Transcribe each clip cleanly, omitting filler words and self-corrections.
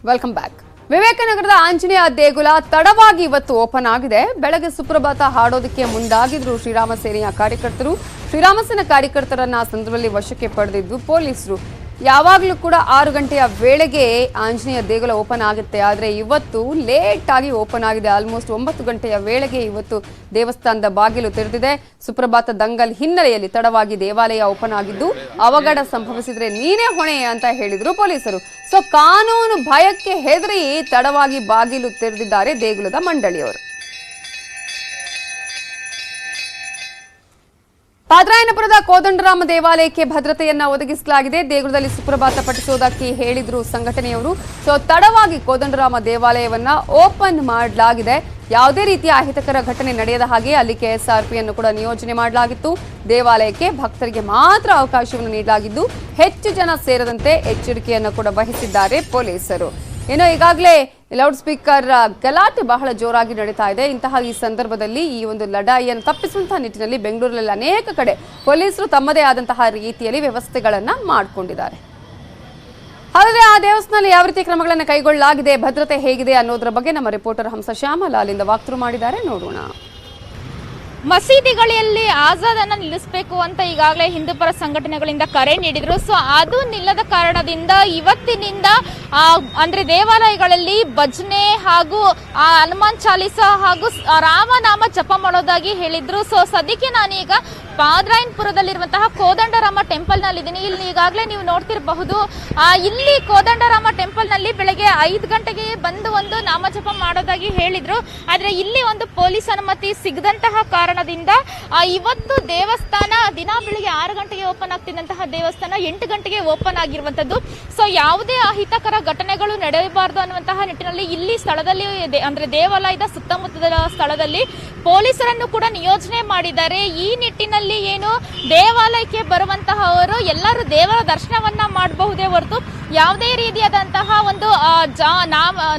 Welcome back. ವಿವೇಕನಗರದ Anjaneya ದೇಗುಲ ತಡವಾಗಿ ಇವತ್ತು ಓಪನ್ ಆಗಿದೆ. ಬೆಳಗ್ಗೆ ಸುಪ್ರಭಾತ ಹಾಡೋದಕ್ಕೆ ಮುಂದಾಗಿದ್ರು ಶ್ರೀರಾಮ ಸೇನೆಯ ಕಾರ್ಯಕರ್ತರು. ಶ್ರೀರಾಮಸೇನ ಕಾರ್ಯಕರ್ತರನ್ನ ಸಂದರ್ಭದಲ್ಲಿ ವಶಕ್ಕೆ ಪಡೆದಿದ್ದು ಪೊಲೀಸರು. ಯಾವಾಗಲೂ ಕೂಡ 6 ಗಂಟೆಯ ವೇಳೆಗೆ ಆಂಜನೇಯ ದೇಗುಲ ಓಪನ್ ಆಗುತ್ತೆ. ಆದರೆ ಇವತ್ತು ಲೇಟ್ ಆಗಿ ಓಪನ್ ಆಗಿದೆ. ಆಲ್ಮೋಸ್ಟ್ 9 ಗಂಟೆಯ ವೇಳೆಗೆ ಇವತ್ತು ದೇವಸ್ಥಾನದ ಬಾಗಿಲು ತೆರೆದಿದೆ. ಸುಪ್ರಭಾತ ದಂಗಲ್ ಹಿನ್ನೆಲೆಯಲ್ಲಿ ತಡವಾಗಿ ದೇವಾಲಯ ಓಪನ್ ಆಗಿದ್ದು ಅವಘಡ ಸಂಭವಿಸಿದ್ರೆ ನೀನೇ ಹೊಣೆ ಅಂತ ಹೇಳಿದ್ರು ಪೊಲೀಸರು. ಸೊ ಕಾನೂನು ಭಯಕ್ಕೆ ಹೆದರಿ ತಡವಾಗಿ ಬಾಗಿಲು ತೆರೆದಿದ್ದಾರೆ ದೇಗುಲದ ಮಂಡಳಿಯವರು. ಪಾದರಾಯನಪುರದ ಕೋದಂಡರಾಮ ದೇವಾಲಯಕ್ಕೆ ಭದ್ರತೆಯನ್ನ ಒದಗಿಸಲಾಗಿದೆ. ದೇಗುಲದಲ್ಲಿ ಸುಪ್ರಭಾತ ಪಠಿಸುವುದಕ್ಕೆ ಹೇಳಿದ್ರು ಸಂಘಟನೆಯವರು. ಸೊ ತಡವಾಗಿ ಕೋದಂಡರಾಮ ದೇವಾಲಯವನ್ನ ಓಪನ್ ಮಾಡಲಾಗಿದೆ. ಯಾವುದೇ ರೀತಿಯ ಅಹಿತಕರ ಘಟನೆ ನಡೆಯದ ಹಾಗೆ ಅಲ್ಲಿ ಕೆಎಸ್ಆರ್ಪಿಯನ್ನು ಕೂಡ ನಿಯೋಜನೆ ಮಾಡಲಾಗಿತ್ತು. ದೇವಾಲಯಕ್ಕೆ ಭಕ್ತರಿಗೆ ಮಾತ್ರ ಅವಕಾಶವನ್ನು ನೀಡಲಾಗಿದ್ದು ಹೆಚ್ಚು ಜನ ಸೇರದಂತೆ ಎಚ್ಚರಿಕೆಯನ್ನು ಕೂಡ ವಹಿಸಿದ್ದಾರೆ ಪೊಲೀಸರು. ಏನೋ ಈಗಾಗಲೇ ಲೌಡ್ ಸ್ಪೀಕರ್ ಗಲಾಟೆ ಬಹಳ ಜೋರಾಗಿ ನಡೀತಾ ಇದೆ. ಇಂತಹ ಈ ಸಂದರ್ಭದಲ್ಲಿ ಈ ಒಂದು ಲಢಾಯಿಯನ್ನು ತಪ್ಪಿಸುವಂತಹ ನಿಟ್ಟಿನಲ್ಲಿ ಬೆಂಗಳೂರಿನಲ್ಲಿ ಅನೇಕ ಕಡೆ ಪೊಲೀಸರು ತಮ್ಮದೇ ಆದಂತಹ ರೀತಿಯಲ್ಲಿ ವ್ಯವಸ್ಥೆಗಳನ್ನ ಮಾಡಿಕೊಂಡಿದ್ದಾರೆ. ಹಾಗಾದ್ರೆ ಆ ದೇವಸ್ಥಾನದಲ್ಲಿ ಯಾವ ರೀತಿ ಕ್ರಮಗಳನ್ನು ಕೈಗೊಳ್ಳಲಾಗಿದೆ, ಭದ್ರತೆ ಹೇಗಿದೆ ಅನ್ನೋದ್ರ ಬಗ್ಗೆ ನಮ್ಮ ರಿಪೋರ್ಟರ್ ಹಂಸ ಶ್ಯಾಮಲ ಅಲ್ಲಿಂದ ವಾಕ್ಥ್ರೂ ಮಾಡಿದ್ದಾರೆ, ನೋಡೋಣ. ಮಸೀದಿಗಳಲ್ಲಿ ಆಜಾದನ್ನ ನಿಲ್ಲಿಸಬೇಕು ಅಂತ ಈಗಾಗಲೇ ಹಿಂದೂಪರ ಸಂಘಟನೆಗಳಿಂದ ಕರೆ ನೀಡಿದ್ರು. ಸೊ ಅದು ನಿಲ್ಲದ ಕಾರಣದಿಂದ ಇವತ್ತಿನಿಂದ ಅಂದ್ರೆ ದೇವಾಲಯಗಳಲ್ಲಿ ಭಜನೆ ಹಾಗೂ ಹನುಮಾನ್ ಚಾಲಿಸ ಹಾಗೂ ರಾಮನಾಮ ಜಪ ಮಾಡೋದಾಗಿ ಹೇಳಿದ್ರು. ಸೊ ಸದ್ಯಕ್ಕೆ ನಾನೀಗ ಪಾದರಾಯನಪುರದಲ್ಲಿರುವಂತಹ ಕೋದಂಡರಾಮ ಟೆಂಪಲ್ ನಲ್ಲಿ ಇದ್ದೀನಿ. ಇಲ್ಲಿ ಈಗಾಗಲೇ ನೀವು ನೋಡ್ತಿರಬಹುದು. ಇಲ್ಲಿ ಕೋದಂಡರಾಮ ಟೆಂಪಲ್ ನಲ್ಲಿ ಬೆಳಗ್ಗೆ 5 ಗಂಟೆಗೆ ಬಂದು ಒಂದು ನಾಮಜಪ ಮಾಡೋದಾಗಿ ಹೇಳಿದ್ರು. ಆದ್ರೆ ಇಲ್ಲಿ ಒಂದು ಪೊಲೀಸ್ ಅನುಮತಿ ಸಿಗದಂತಹ ಕಾರಣದಿಂದ ಇವತ್ತು ದೇವಸ್ಥಾನ ದಿನ ಬೆಳಿಗ್ಗೆ 6 ಗಂಟೆಗೆ ಓಪನ್ ಆಗ್ತಿದ್ದಂತಹ ದೇವಸ್ಥಾನ 8 ಗಂಟೆಗೆ ಓಪನ್ ಆಗಿರುವಂತದ್ದು. ಸೊ ಯಾವುದೇ ಅಹಿತಕರ ಘಟನೆಗಳು ನಡೆಯಬಾರದು ಅನ್ನುವಂತಹ ನಿಟ್ಟಿನಲ್ಲಿ ಇಲ್ಲಿ ಸ್ಥಳದಲ್ಲಿ ಅಂದ್ರೆ ದೇವಾಲಯದ ಸುತ್ತಮುತ್ತಲ ಸ್ಥಳದಲ್ಲಿ ಪೊಲೀಸರನ್ನು ಕೂಡ ನಿಯೋಜನೆ ಮಾಡಿದ್ದಾರೆ. ಈ ನಿಟ್ಟಿನಲ್ಲಿ ಏನು ದೇವಾಲಯಕ್ಕೆ ಬರುವಂತಹವರು ಎಲ್ಲರೂ ದೇವರ ದರ್ಶನವನ್ನ ಮಾಡಬಹುದೇ ಹೊರತು ಯಾವುದೇ ರೀತಿಯಾದಂತಹ ಒಂದು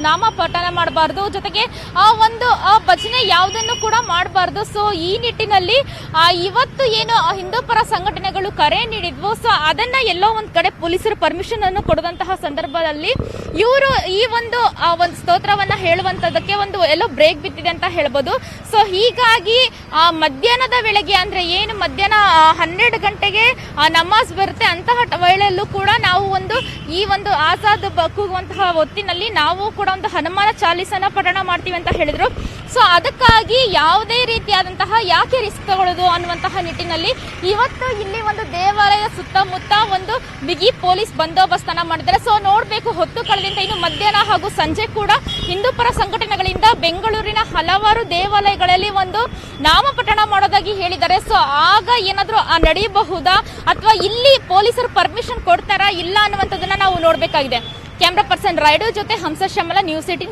ನಾಮ ಪಠಣ ಮಾಡಬಾರ್ದು, ಜೊತೆಗೆ ಒಂದು ಭಜನೆ ಯಾವುದನ್ನು ಕೂಡ ಮಾಡಬಾರ್ದು. ಸೊ ಈ ನಿಟ್ಟಿನಲ್ಲಿ ಇವತ್ತು ಏನು ಹಿಂದೂಪರ ಸಂಘಟನೆಗಳು ಕರೆ ನೀಡಿದ್ವು. ಸೊ ಅದನ್ನ ಎಲ್ಲೋ ಒಂದ್ ಕಡೆ ಪೊಲೀಸರು ಪರ್ಮಿಷನ್ ಅನ್ನು ಕೊಡದಂತಹ ಸಂದರ್ಭದಲ್ಲಿ ಇವರು ಈ ಒಂದು ಸ್ತೋತ್ರವನ್ನ ಹೇಳುವಂತದಕ್ಕೆ ಒಂದು ಎಲ್ಲೋ ಬ್ರೇಕ್ ಬಿದ್ದಿದೆ ಅಂತ ಹೇಳ್ಬೋದು. ಸೊ ಹೀಗಾಗಿ ಮಧ್ಯಾಹ್ನದ ವೇಳೆಗೆ ಅಂದ್ರೆ ಏನು ಮಧ್ಯಾಹ್ನ 12 ಗಂಟೆಗೆ ನಮಾಜ್ ಬರುತ್ತೆ ಅಂತಹ ವೇಳೆಯಲ್ಲೂ ಕೂಡ ನಾವು ಈ ಒಂದು ಆಜಾದ್ ಕೂಗುವಂತಹ ಹೊತ್ತಿನಲ್ಲಿ ನಾವು ಕೂಡ ಒಂದು ಹನುಮಾನ ಚಾಲಿಸನ ಪಠಣ ಮಾಡ್ತೀವಿ ಅಂತ ಹೇಳಿದ್ರು. ಸೊ ಅದಕ್ಕಾಗಿ ಯಾವುದೇ ರೀತಿಯಾದಂತಹ ಯಾಕೆ ರಿಸ್ಕ್ ತಗೊಳ್ಳೋದು ಅನ್ನುವಂತಹ ನಿಟ್ಟಿನಲ್ಲಿ ಇವತ್ತು ಇಲ್ಲಿ ಒಂದು ದೇವಾಲಯದ ಸುತ್ತಮುತ್ತ ಒಂದು ಬಿಗಿ ಪೊಲೀಸ್ ಬಂದೋಬಸ್ತನ್ನ ಮಾಡಿದ್ದಾರೆ. ಸೊ ನೋಡ್ಬೇಕು, ಹೊತ್ತು ಕಳೆದಿಂದ ಇನ್ನು ಮಧ್ಯಾಹ್ನ ಹಾಗೂ ಸಂಜೆ ಕೂಡ ಹಿಂದೂಪರ ಸಂಘಟನೆಗಳಿಂದ ಬೆಂಗಳೂರಿನ ಹಲವಾರು ದೇವಾಲಯಗಳಲ್ಲಿ ಒಂದು ನಾಮಪಠಣ ಮಾಡೋದಾಗಿ ಹೇಳಿದ್ದಾರೆ. ಸೊ ಆಗ ಏನಾದ್ರೂ ನಡೆಯಬಹುದಾ ಅಥವಾ ಇಲ್ಲಿ ಪೊಲೀಸರು ಪರ್ಮಿಷನ್ ಕೊಡ್ತಾರಾ ಇಲ್ಲ ಅನ್ನುವಂಥದ್ದನ್ನ ನಾವು ನೋಡ್ಬೇಕಾಗಿದೆ. ಕ್ಯಾಮ್ರಾ ಪರ್ಸನ್ ರೈಡು ಜೊತೆ ಹಂಸ ಶ್ಯಾಮಲ, ನ್ಯೂಸ್ 18.